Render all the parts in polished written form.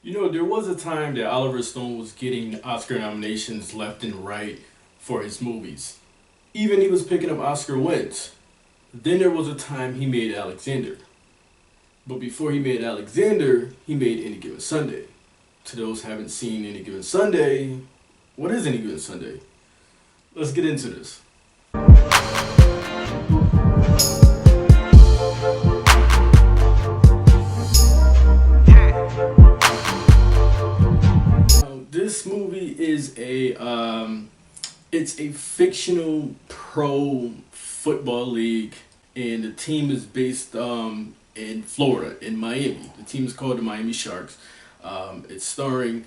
You know, there was a time that Oliver Stone was getting Oscar nominations left and right for his movies. Even he was picking up Oscar wins. Then there was a time he made Alexander. But before he made Alexander, he made Any Given Sunday. To those who haven't seen Any Given Sunday, what is Any Given Sunday? Let's get into this. This movie is it's a fictional pro football league, and the team is based in Florida, in Miami. The team is called the Miami Sharks. It's starring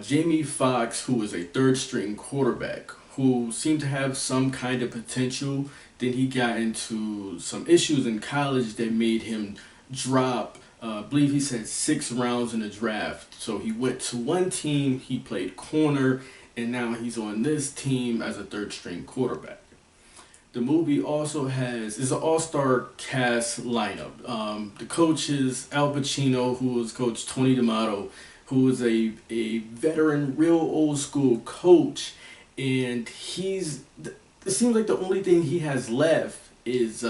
Jamie Foxx, who is a third string quarterback who seemed to have some kind of potential. Then he got into some issues in college that made him drop. I believe he said 6 rounds in the draft. So he went to one team, he played corner, and now he's on this team as a third string quarterback. The movie also has is an all-star cast lineup. The coach is Al Pacino, who was Coach Tony D'Amato, who is a veteran, real old school coach, and it seems like the only thing he has left is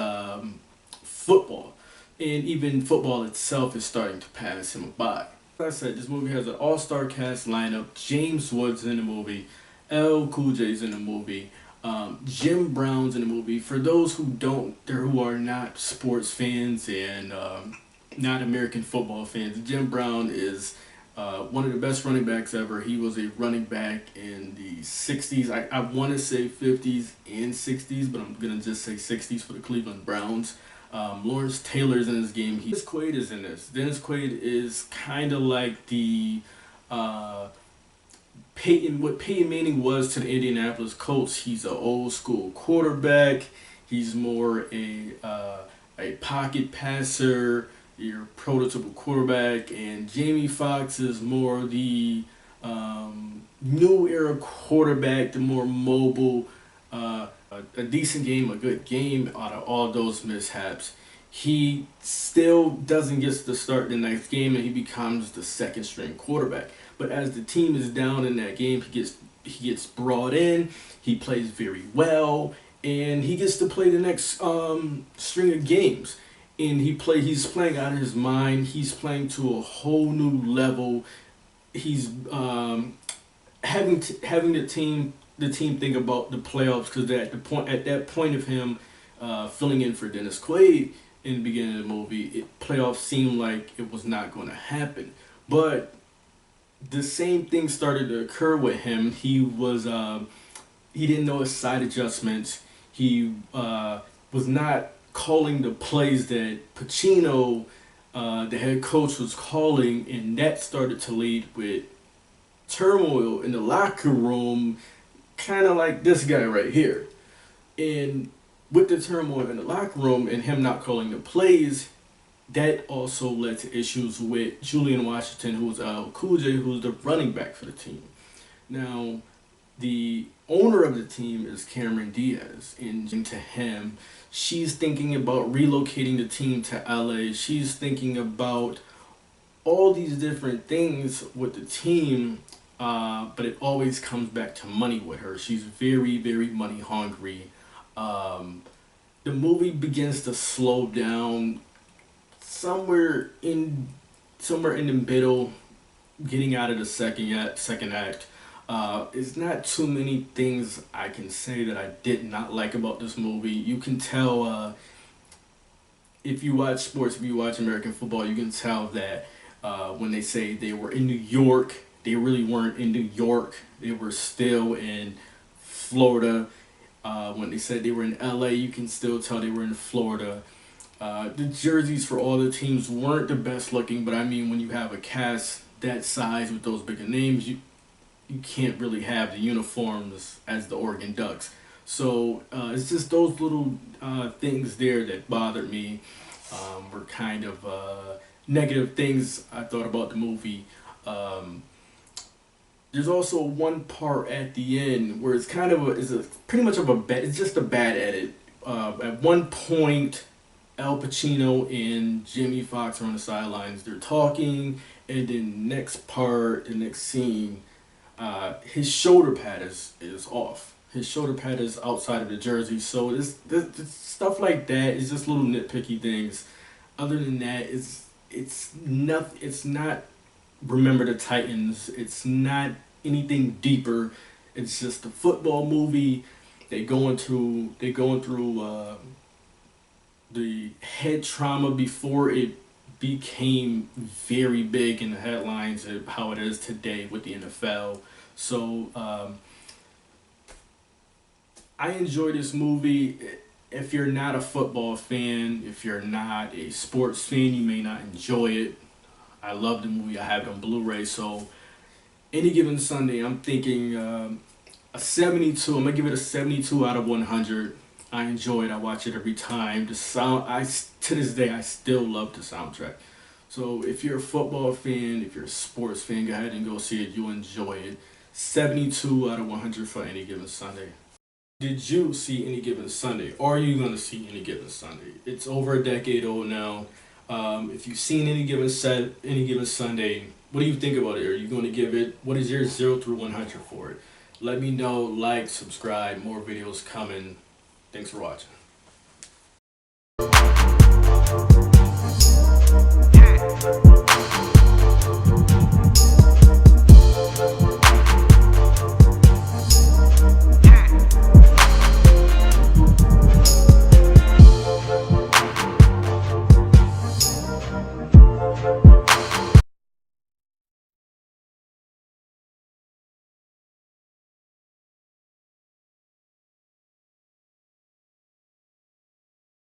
football, and even football itself is starting to pass him by. Like I said, this movie has an all-star cast lineup. James Woods in the movie, L. Cool J's in the movie. Jim Brown's in the movie. For those who are not sports fans and not American football fans, Jim Brown is one of the best running backs ever. He was a running back in the 60s. I want to say 50s and 60s, but I'm going to just say 60s for the Cleveland Browns. Lawrence Taylor's in this game. Dennis Quaid is in this. Dennis Quaid is kind of like the what Peyton Manning was to the Indianapolis Colts. He's an old school quarterback. He's more a pocket passer, your prototypical quarterback, and Jamie Foxx is more the new era quarterback, the more mobile, a decent game, a good game out of all those mishaps. He still doesn't get to start the next game, and he becomes the second string quarterback. But as the team is down in that game, he gets brought in. He plays very well, and he gets to play the next string of games. And he's playing out of his mind. He's playing to a whole new level. He's having the team think about the playoffs, because at that point of him filling in for Dennis Quaid in the beginning of the movie, playoffs seemed like it was not going to happen. But the same thing started to occur with him. He didn't know his side adjustments. He was not calling the plays that Pacino, the head coach, was calling, and that started to lead with turmoil in the locker room, kind of like this guy right here. And with the turmoil in the locker room and him not calling the plays, that also led to issues with Julian Washington, who's Cool J, who's the running back for the team. Now, the owner of the team is Cameron Diaz, and to him, she's thinking about relocating the team to LA. She's thinking about all these different things with the team, but it always comes back to money with her. She's very, very money hungry. The movie begins to slow down somewhere in the middle, getting out of the second act. It's not too many things I can say that I did not like about this movie. You can tell if you watch sports, if you watch American football, you can tell that when they say they were in New York, they really weren't in New York. They were still in Florida. When they said they were in LA, you can still tell they were in Florida. The jerseys for all the teams weren't the best looking, but I mean, when you have a cast that size with those bigger names, you can't really have the uniforms as the Oregon Ducks. So it's just those little things there that bothered me, were kind of negative things I thought about the movie. There's also one part at the end where it's pretty much of it's just a bad edit. At one point, Al Pacino and Jimmy Foxx are on the sidelines. They're talking, and then the next scene, his shoulder pad is off. His shoulder pad is outside of the jersey. So this stuff like that is just little nitpicky things. Other than that, it's not Remember the Titans. It's not anything deeper. It's just a football movie. They going through the head trauma before it became very big in the headlines of how it is today with the NFL. So I enjoy this movie. If you're not a football fan, if you're not a sports fan, you may not enjoy it. I love the movie. I have it on Blu-ray. So Any Given Sunday, I'm thinking a 72. I'm gonna give it a 72 out of 100. I enjoy it. I watch it every time. The sound, to this day, I still love the soundtrack. So if you're a football fan, if you're a sports fan, go ahead and go see it. You'll enjoy it. 72 out of 100 for Any Given Sunday. Did you see Any Given Sunday? Are you gonna see Any Given Sunday? It's over a decade old now. If you've seen Any Given Sunday, what do you think about it? Are you going to give it? What is your 0 through 100 for it? Let me know. Like, subscribe. More videos coming. Thanks for watching.